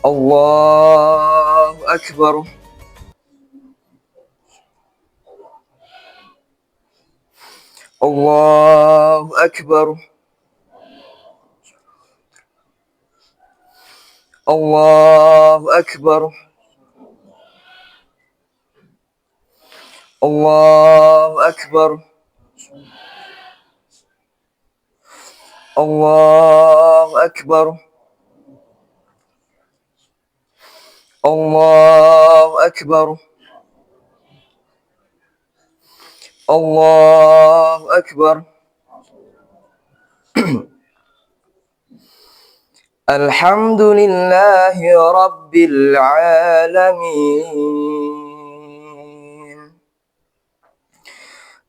Allahu Akbar. Allahu Akbar. Allahu Akbar. Allahu Akbar. Allahu Akbar. Allahu Akbar. Allahu Akbar. Alhamdulillahi Rabbil Alamin.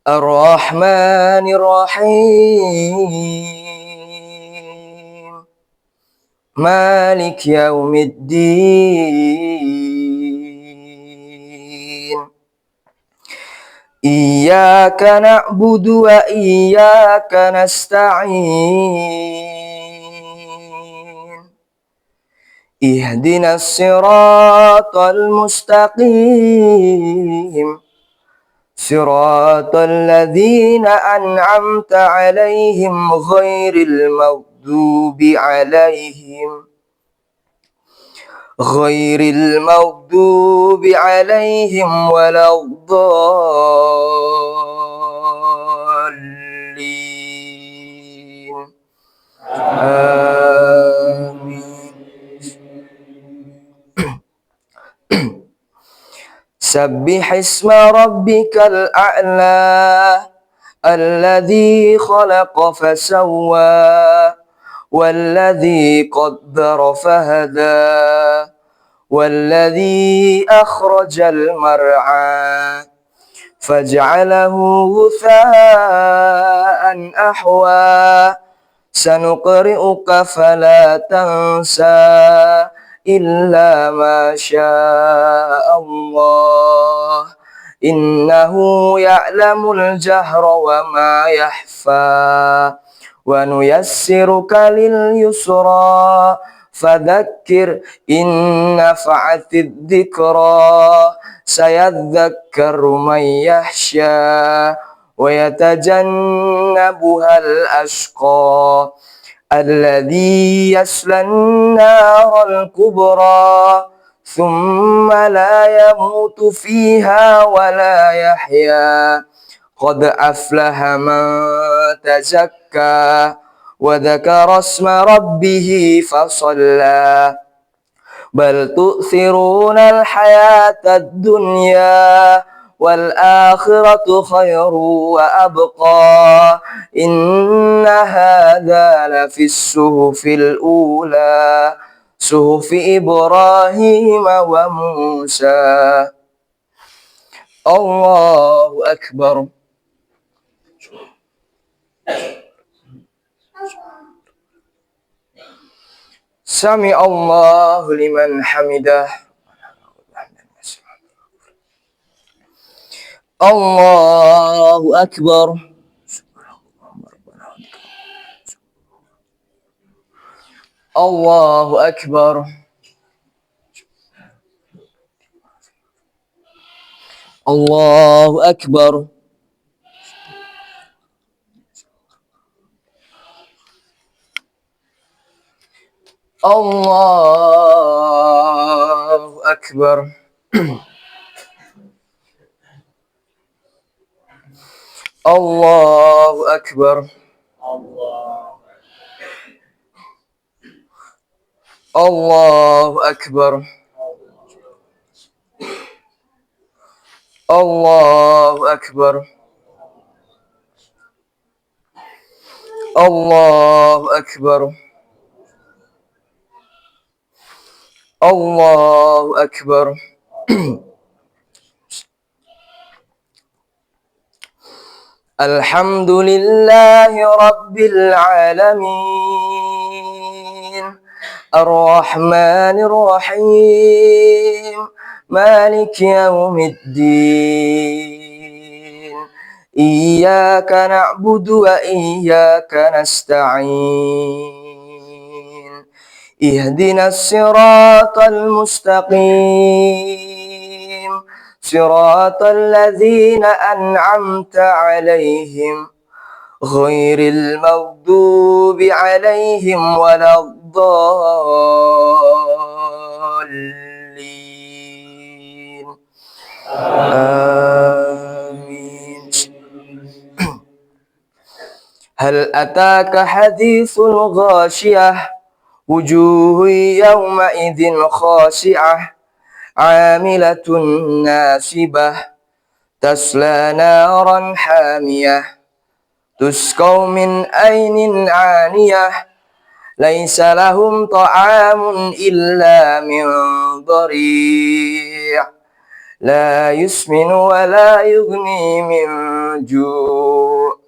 Ar-Rahmanir Rahim. Malik Yawmiddin. Iyyaka na'budu wa iyyaka nasta'in. Ihdinas siratal mustaqim. Siratal ladzina an'amta 'alaihim ghairil maghdubi 'alaihim waladdallin. Amin. Sabbihisma rabbikal a'la alladzi khalaqa fasawwa والذي قدر فهدى والذي أخرج المرعى فجعله غثاء أحوى سنقرئك فلا تنسى إلا ما شاء الله إنه يعلم الجهر وما يخفى ونيسرك لليسرى فذكر إن نفعت الذكرى سيذكر من يخشى ويتجنبها الأشقى الذي يصلى النار الكبرى ثم لا يموت فيها ولا يحيا قد أفلح من تزكى وذكر اسم ربه فصلى بل تؤثرون الحياة الدنيا والآخرة خير وأبقى إن هذا لفي الصحف الأولى صحف إبراهيم وموسى. الله أكبر. Sami Allahu liman hamidah. Allahu Akbar. Allahu Akbar. Allahu Akbar. Allahu Akbar. Allahu Akbar. Allahu Akbar. Allahu Akbar. الله أكبر. الله أكبر. الحمد لله رب العالمين الرحمن الرحيم مالك يوم الدين إياك نعبد وإياك نستعين اهدنا الصراط المستقيم صراط الذين أنعمت عليهم غير المغضوب عليهم ولا الضالين آمين. هل أتاك حديث الغاشية وجوه يومئذ خاشعة عاملة ناصبة تصلى نارا حامية تسقى من عين آنية ليس لهم طعام إلا من ضريع لا يسمن ولا يغني من جوع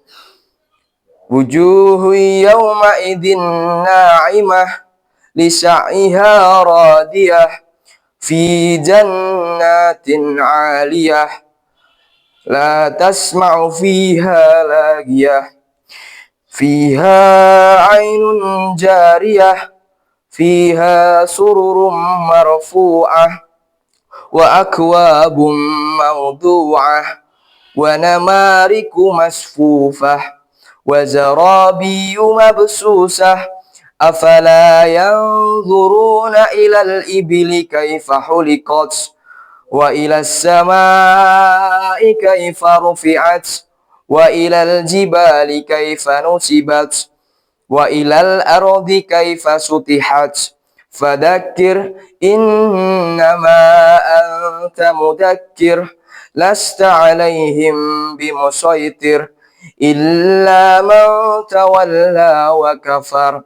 وجوه يومئذ ناعمة لسعيها راضية في جنات عالية لا تسمع فيها لاغية فيها عين جارية فيها سرر مرفوعة وأكواب موضوعة ونمارق مصفوفة وزرابي مبسوسة أفلا ينظرون إلى الإبل كيف خلقت وإلى السماء كيف رفعت وإلى الجبال كيف نصبت وإلى الأرض كيف سطحت فذكر إنما أنت مذكر لست عليهم بمسيطر إلا من تولى وكفر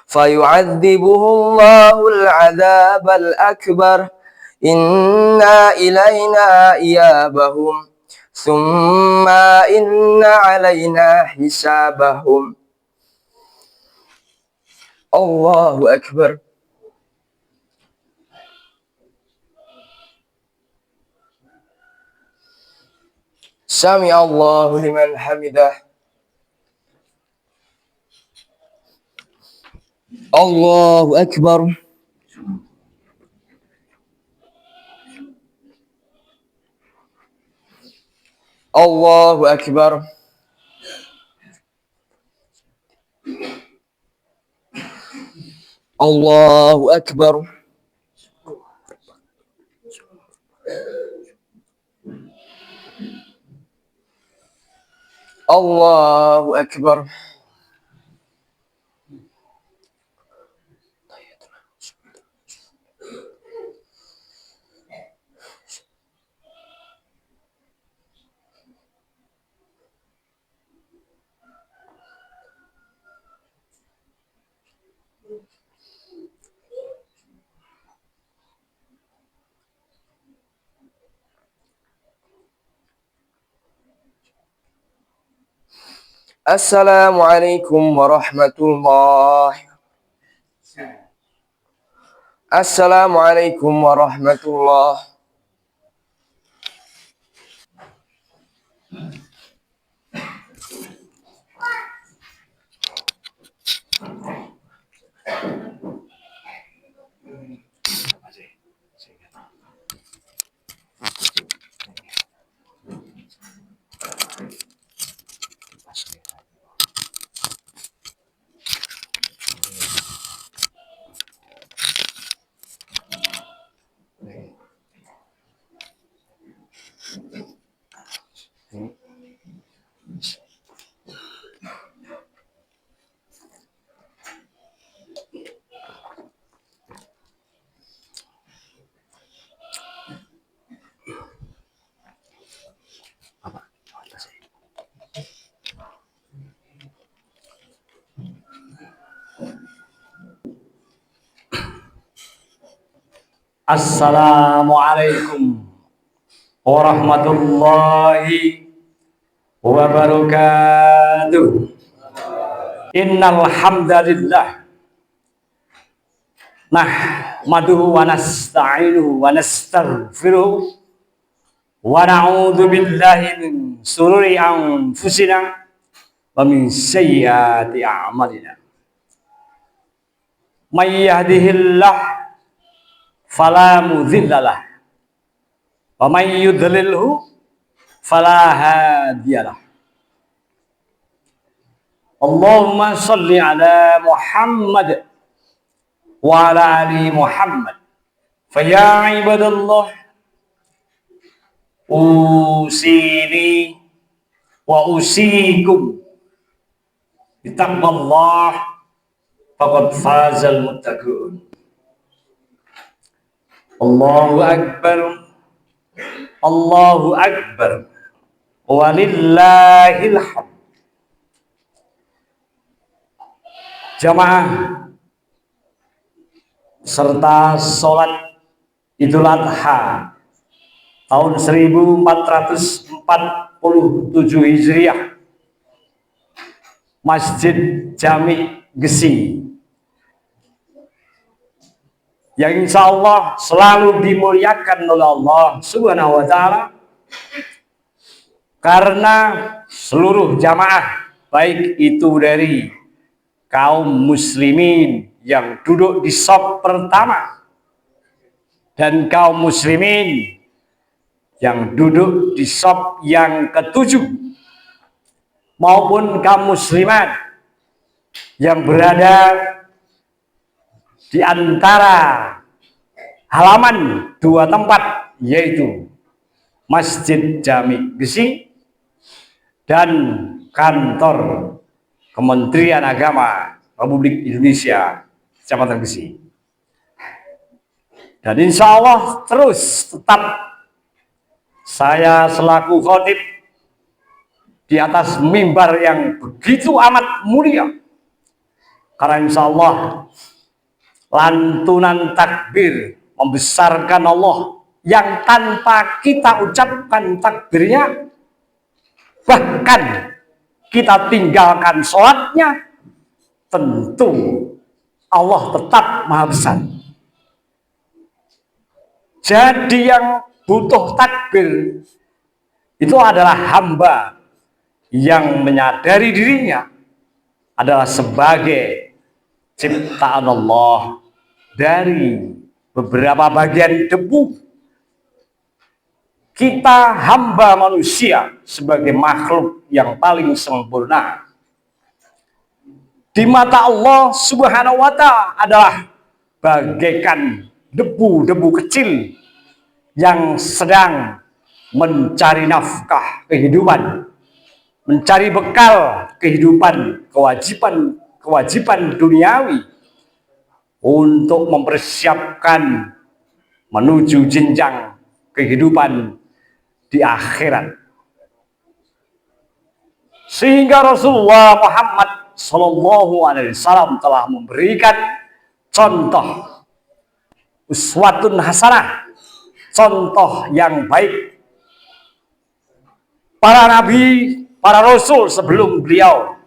فيعذبه الله العذاب الأكبر إن إلينا إيابهم ثم إن علينا حسابهم. الله أكبر. سمع الله لمن حمده. الله أكبر. الله أكبر. الله أكبر. الله أكبر. السلام عليكم ورحمة الله. السلام عليكم ورحمة الله. Assalamualaikum warahmatullahi wabarakatuh. Innal hamdalillah nahmaduhu wa nasta'inuhu wa nastaghfiruh wa na'udzu billahi min shururi anfusina wa min sayyiati a'malina. May yahdihillahu fala mudhillalah wa may yudlilhu fala hadiyalah. Allahumma shalli ala Muhammad wa ala ali Muhammad. Fa ya ibadallah usini wa usikum bittaqwallah faqad fazal muttaqun. Allahu akbar, Allahu akbar, walillahil hamd. Jamaah serta sholat Idul Adha tahun 1447 Hijriah, Masjid Jami Gesi, yang insya Allah selalu dimuliakan oleh Allah Subhanahu wa Ta'ala, karena seluruh jamaah, baik itu dari kaum muslimin yang duduk di shaf pertama dan kaum muslimin yang duduk di shaf yang ketujuh, maupun kaum muslimat yang berada di antara halaman dua tempat, yaitu Masjid Jami Gesi dan kantor Kementerian Agama Republik Indonesia Kecamatan Gesi. Dan insya Allah terus tetap saya selaku khotib di atas mimbar yang begitu amat mulia, karena insya Allah lantunan takbir membesarkan Allah yang tanpa kita ucapkan takbirnya, bahkan kita tinggalkan sholatnya, tentu Allah tetap maha besar. Jadi yang butuh takbir itu adalah hamba yang menyadari dirinya adalah sebagai ciptaan Allah dari beberapa bagian debu. Kita hamba manusia sebagai makhluk yang paling sempurna di mata Allah Subhanahu wa Ta'ala adalah bagaikan debu-debu kecil yang sedang mencari nafkah kehidupan, mencari bekal kehidupan, kewajiban duniawi untuk mempersiapkan menuju jenjang kehidupan di akhirat. Sehingga Rasulullah Muhammad SAW telah memberikan contoh uswatun hasanah, contoh yang baik. Para nabi, para rasul sebelum beliau,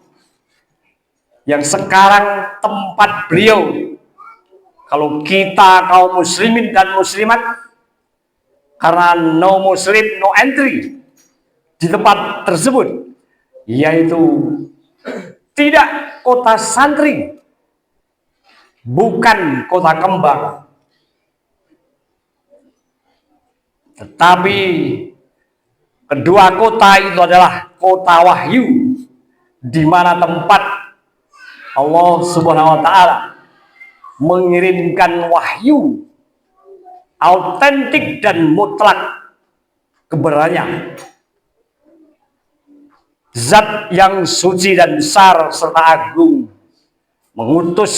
yang sekarang tempat beliau, kalau kita kaum muslimin dan muslimat, karena no muslim no entry di tempat tersebut, yaitu tidak kota santri, bukan kota kembang, tetapi kedua kota itu adalah kota wahyu, di mana tempat Allah Subhanahu wa Ta'ala mengirimkan wahyu autentik dan mutlak kebenarannya. Zat yang suci dan besar serta agung mengutus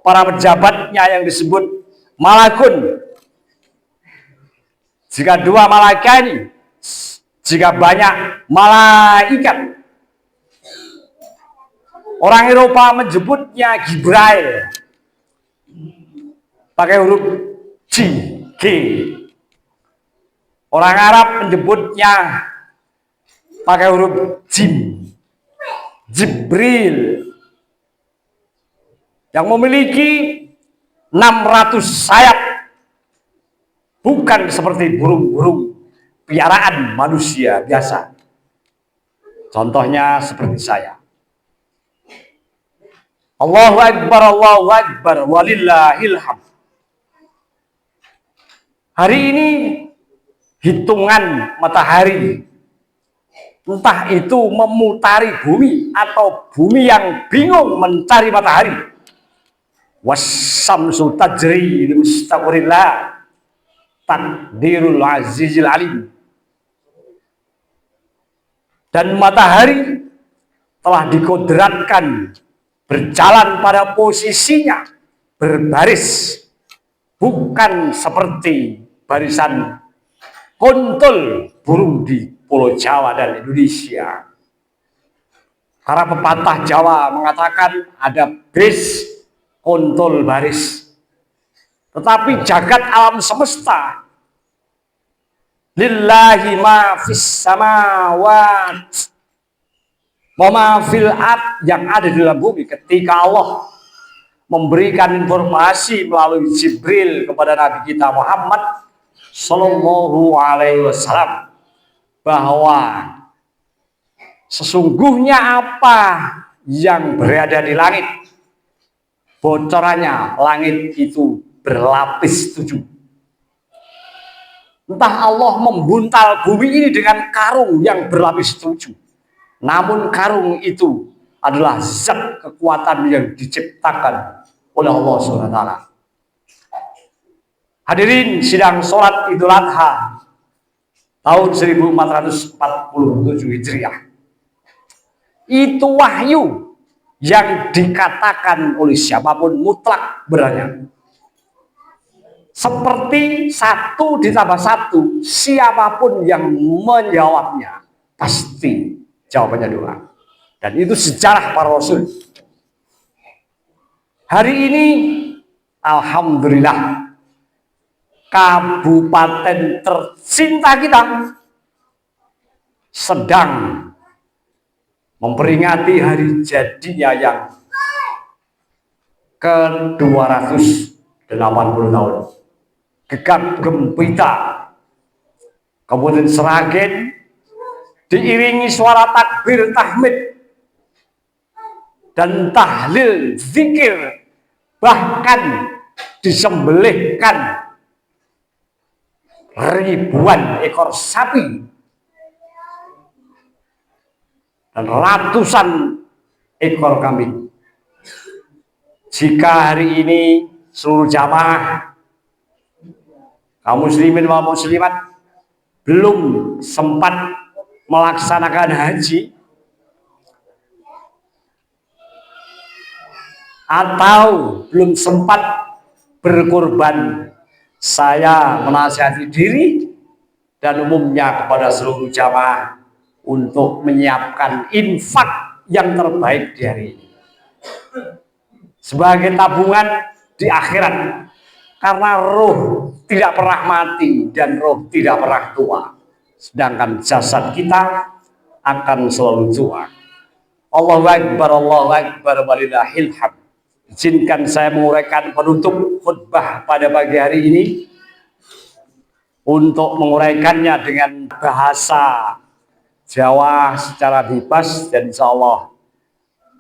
para pejabatnya yang disebut malakun. Jika dua malaikat ini, jika banyak malaikat, orang Eropa menyebutnya Gibrail pakai huruf G. Orang Arab menyebutnya pakai huruf jim. Jibril yang memiliki 600 sayap, bukan seperti burung-burung piaraan manusia biasa. Contohnya seperti saya. Allahu Akbar, walillahil hamd. Hari ini hitungan matahari, entah itu memutari bumi atau bumi yang bingung mencari matahari. Wasyamsu tajri li mustaqarrillah, takdirul azizil alim. Dan matahari telah dikodratkan berjalan pada posisinya berbaris, bukan seperti barisan kontul burung di Pulau Jawa dan Indonesia. Karena pepatah Jawa mengatakan ada bis kontul baris. Tetapi jagat alam semesta, lillahi ma fis samawat wa ma fil ard, yang ada di dalam bumi. Ketika Allah memberikan informasi melalui Jibril kepada Nabi kita Muhammad Sallallahu Alaihi Wasallam bahwa sesungguhnya apa yang berada di langit, bocorannya langit itu berlapis 7. Entah Allah membuntal bumi ini dengan karung yang berlapis 7, namun karung itu adalah zat kekuatan yang diciptakan oleh Allah SWT. Hadirin sidang sholat Idul Adha tahun 1447 Hijriah. Itu wahyu yang dikatakan oleh siapapun mutlak beranya. Seperti 1 ditambah 1, siapapun yang menjawabnya pasti jawabannya 2. Dan itu sejarah para rasul. Hari ini alhamdulillah kabupaten tercinta kita sedang memperingati hari jadinya yang ke-280 tahun. Gegap gempita Kabupaten Sragen diiringi suara takbir tahmid dan tahlil zikir, bahkan disembelihkan ribuan ekor sapi dan ratusan ekor kambing. Jika hari ini seluruh jamaah kaum muslimin maupun muslimat belum sempat melaksanakan haji atau belum sempat berkorban, saya menasihati diri dan umumnya kepada seluruh jamaah untuk menyiapkan infak yang terbaik di hari ini sebagai tabungan di akhirat, karena roh tidak pernah mati dan roh tidak pernah tua, sedangkan jasad kita akan selalu tua. Allahu Akbar, walillahil hamd. Izinkan saya menguraikan penutup khutbah pada pagi hari ini. Untuk menguraikannya dengan bahasa Jawa secara bebas dan insya Allah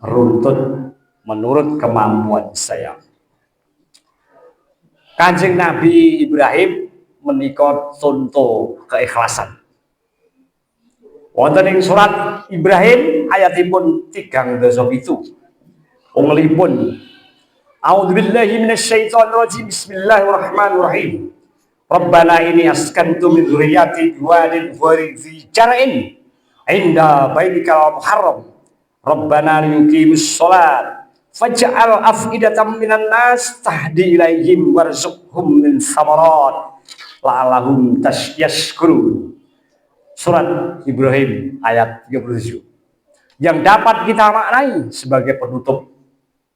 runtut menurut kemampuan saya. Kanjeng Nabi Ibrahim menika contoh keikhlasan. Wonten ing surat Ibrahim ayatipun 37. Unglipun A'udzubillahi minasyaitonirrajim. Bismillahirrahmanirrahim. Rabbana ini askantu min dzurriyyati biwadin ghairi dzi zar'in 'inda baitikal muharram. Rabbana liyuqimus shalat faj'al af'idatan minan nas tahdi ilaihim warzuqhum min thamarat la'allahum yashkurun. Surat Ibrahim ayat 37 yang dapat kita maknai sebagai penutup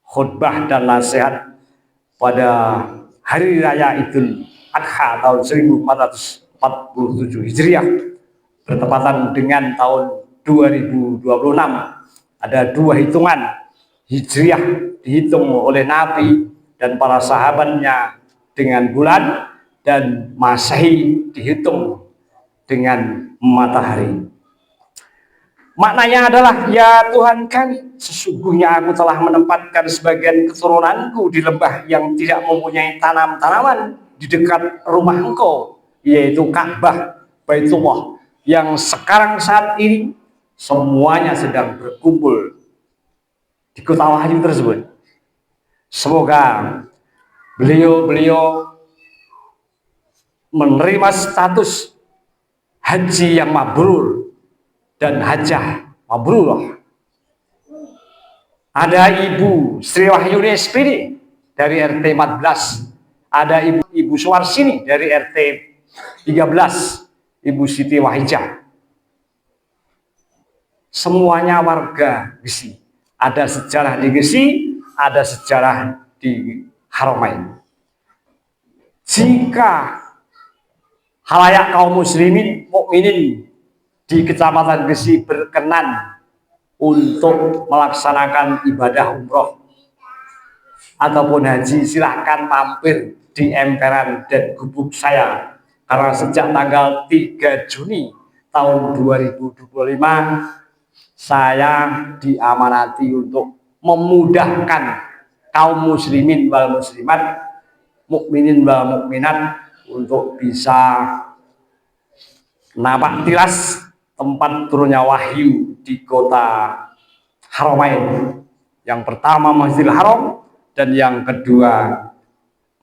khutbah dan nasihat pada hari raya Idul Adha tahun 1447 Hijriah bertepatan dengan tahun 2026. Ada dua hitungan. Hijriah dihitung oleh Nabi dan para sahabatnya dengan bulan, dan Masehi dihitung dengan matahari. Maknanya adalah, ya Tuhan kami, sesungguhnya aku telah menempatkan sebagian keturunanku di lembah yang tidak mempunyai tanam-tanaman di dekat rumah Engkau, yaitu Ka'bah, Baitullah, yang sekarang saat ini semuanya sedang berkumpul di kota wahyu tersebut. Semoga beliau menerima status haji yang mabrur dan hajah mabrurah. Ada Ibu Sri Wahyuni SPD dari RT 14, ada Ibu Suwarsini dari RT 13, Ibu Siti Wahijah. Semuanya warga Gesi. Ada sejarah di Gesi, ada sejarah di Haramain. Jika halayak kaum muslimin mukminin di Kecamatan Gesi berkenan untuk melaksanakan ibadah umroh ataupun haji, silahkan mampir di emperan dan gubuk saya, karena sejak tanggal 3 Juni tahun 2025 saya diamanati untuk memudahkan kaum muslimin wal muslimat, mukminin wal mukminat untuk bisa napak tilas tempat turunnya wahyu di kota Haramain. Yang pertama Masjidil Haram dan yang kedua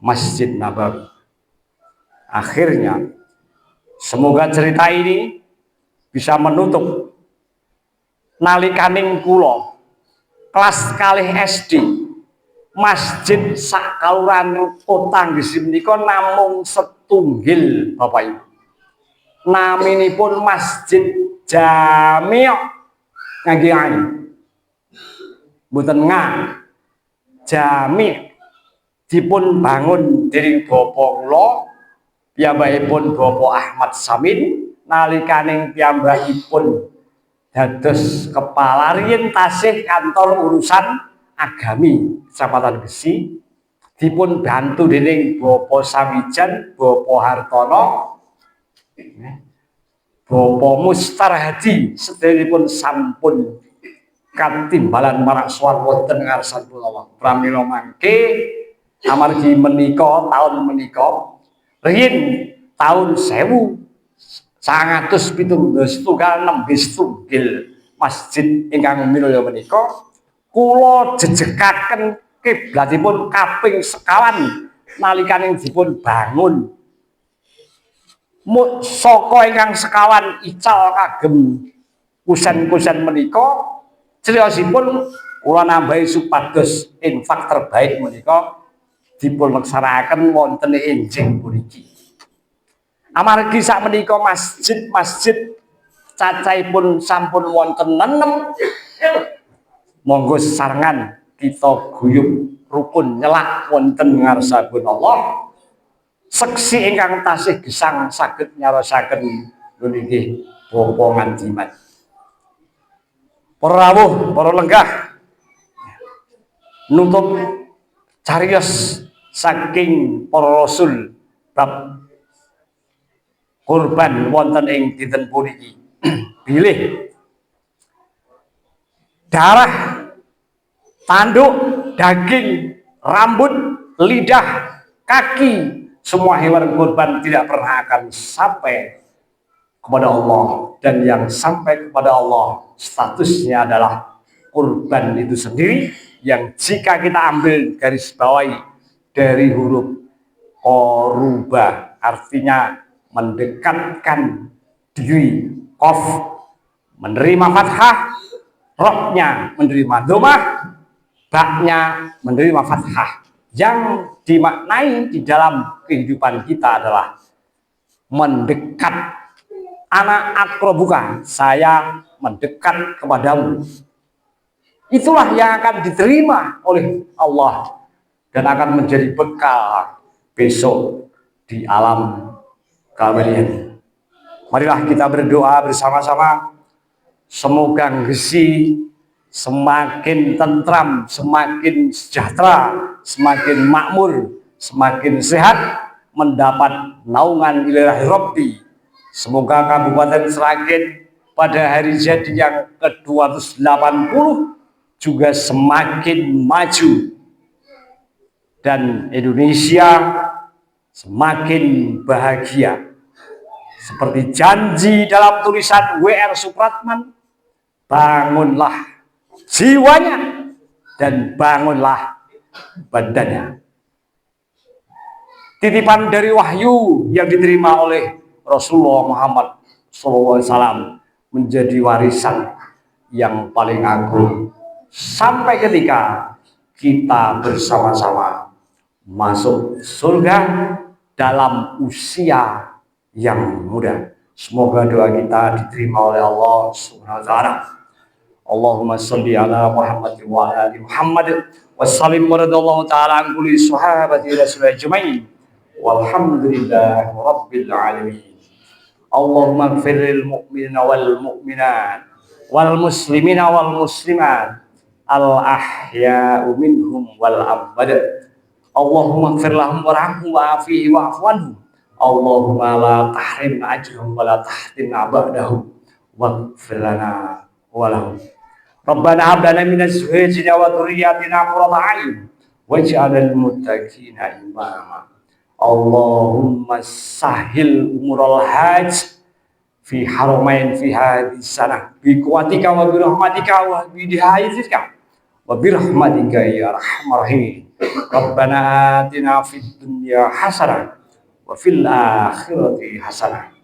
Masjid Nabawi. Akhirnya semoga cerita ini bisa menutup nalikaning kula kelas kalih SD, masjid sakaluran kota Gesi menika namung setunggil Bapak Ibu. Naminipun Masjid Jami' ngangge ain. Mboten Jami' dipun bangun dening bapa kula, piyambakipun Bapak Ahmad Samin, nalikaning piyambakipun dados kepala riyen tasih kantor urusan agami Kecamatan Gesi, dipun bantu dening Bapak Samijan, Bapak Hartono, Bapak Mustar Hadi, sedheripun sampun katimbalan marak suwar wonten ngarsanipun Allah. Pramila mangke amargi menika taun menika riyin taun 1976 nembe setunggal masjid ingkang minulya menika kula jejekaken kiblatipun kaping sekawan nalikaning dipun bangun. Saka ingkang sekawan ical kagem kusen-kusen menika, criyosipun kula nambahi supados infak terbaik menika dipun laksanakaken wonten enjing puniki. Amargi sak menika masjid-masjid cacahipun sampun wonten 6, monggo sesarengan kita guyub rukun nyelak wonten ngarsapun Allah. Seksi ingkang tasih gesang saged nyarosaken nggih bapa ngandiman. Para rawuh, para lenggah, nutup cariyos saking para rasul bab kurban wonten ing dinten puniki. Bilih darah, tanduk, daging, rambut, lidah, kaki, semua hewan kurban tidak pernah akan sampai kepada Allah, dan yang sampai kepada Allah statusnya adalah kurban itu sendiri, yang jika kita ambil garis bawahi dari huruf koruba, artinya mendekatkan diri, qaf menerima fathah, roknya menerima domah, baknya menerima fathah. Yang dimaknai di dalam kehidupan kita adalah mendekat. Anak akrobuka, saya mendekat kepadamu. Itulah yang akan diterima oleh Allah dan akan menjadi bekal besok di di alam kabarian. Marilah kita berdoa bersama-sama, semoga Gesi semakin tentram, semakin sejahtera, semakin makmur, semakin sehat, mendapat naungan ilahi Rabbi. Semoga Kabupaten Sragen pada hari jadi yang ke-280 juga semakin maju dan Indonesia semakin bahagia. Seperti janji dalam tulisan W.R. Supratman, bangunlah jiwanya dan bangunlah badannya. Titipan dari wahyu yang diterima oleh Rasulullah Muhammad SAW menjadi warisan yang paling agung sampai ketika kita bersama-sama masuk surga dalam usia yang muda. Semoga doa kita diterima oleh Allah Subhanahu wa taala. Allahumma shalli ala Muhammad wa ala ali Muhammad wa sallim radhiyallahu ta'ala an kulli sahabati rasul ajmain. Walhamdulillahi rabbil alamin. Allahumma ighfir lil mu'minina wal mu'minat wal muslimina wal muslimat al ahya'u minhum wal amwat. Allahumma ighfir lahum warhamhum wa'afihi wa'fu anhum. Allahumma la tahrim ajrahum wa la tahtimna ba'dahum waghfir lana wa lahum. Rabbana hab lana min azwajina wa dhurriyyatina qurrata a'yun waj'alna lil muttaqina imama. Allahumma sahil umurul hajj fi haramain fi hadhihi sanah bi quwwatika wa bi rahmatika wa bi hidayatika wa bi rahmatika ya arhamar rahimin. Rabbana atina fid dunya hasanah wa fil akhirati hasanah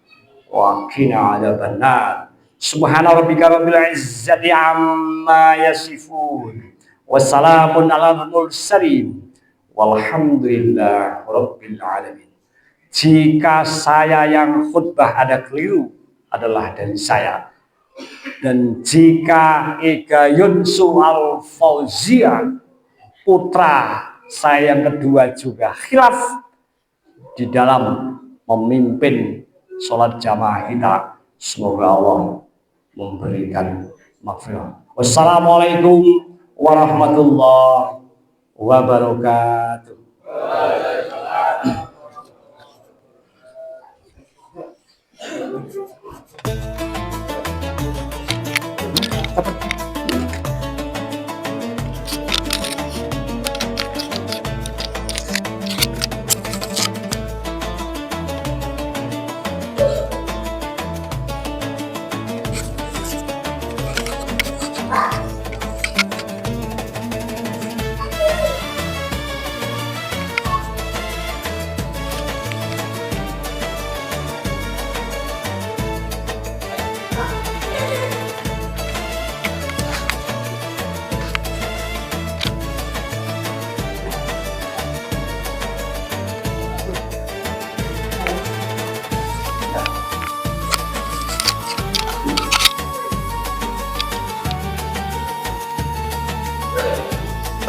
wa qina adzabannar. Subhana rabbika rabbil izzati amma yasifun wa salamun alal mursalin walhamdulillah rabbil alamin. Jika saya yang khutbah ada keliru adalah dari saya, dan jika Ega Yunsu Al Fauzia putra saya yang kedua juga khilaf di dalam memimpin sholat jamaah kita, semoga Allah memberikan maghfirah. Wassalamualaikum warahmatullahi wabarakatuh.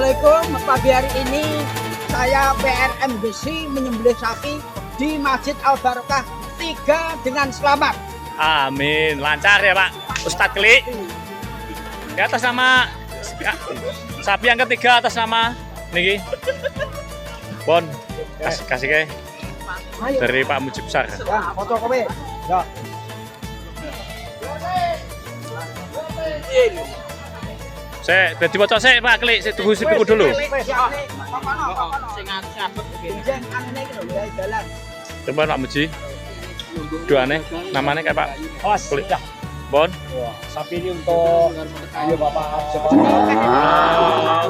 Assalamualaikum, pagi hari ini saya PRM Gesi menyembelih sapi di Masjid Al Barokah 3 dengan selamat. Amin, lancar ya Pak Ustadz Klik. Di atas nama sapi yang ketiga atas nama niki. Bon, kasih ke dari Pak Mujib Sar. Ya, foto kowe. Ya. Saya jadi bocor saya Pak Klik, saya tunggu sipiku dulu. Coba Pak Muji. Doanya namanya kayak Pak Klik. Bon. Sapi ini untuk ayo Bapak Allahu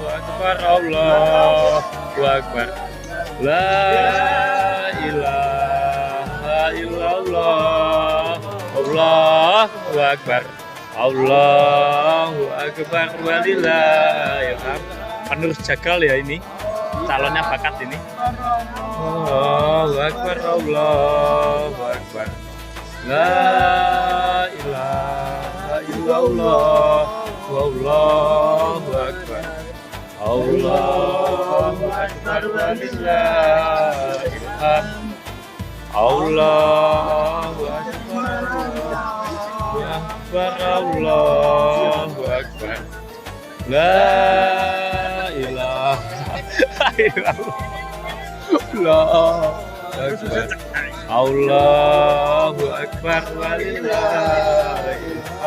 Akbar, Allahu Akbar. La ilaha illallah. Allahu Akbar. Allahu Akbar walillahil hamd. Penerus jagal ya ini. Calonnya bakat ini. Allahu Akbar, Allahu Akbar. La ilaha illallah. Wallahu Akbar. Allahu Akbar walillahilham. Allahu Akbar, Allahu Akbar. La ilaha illallah. Allahu Akbar walillahilham.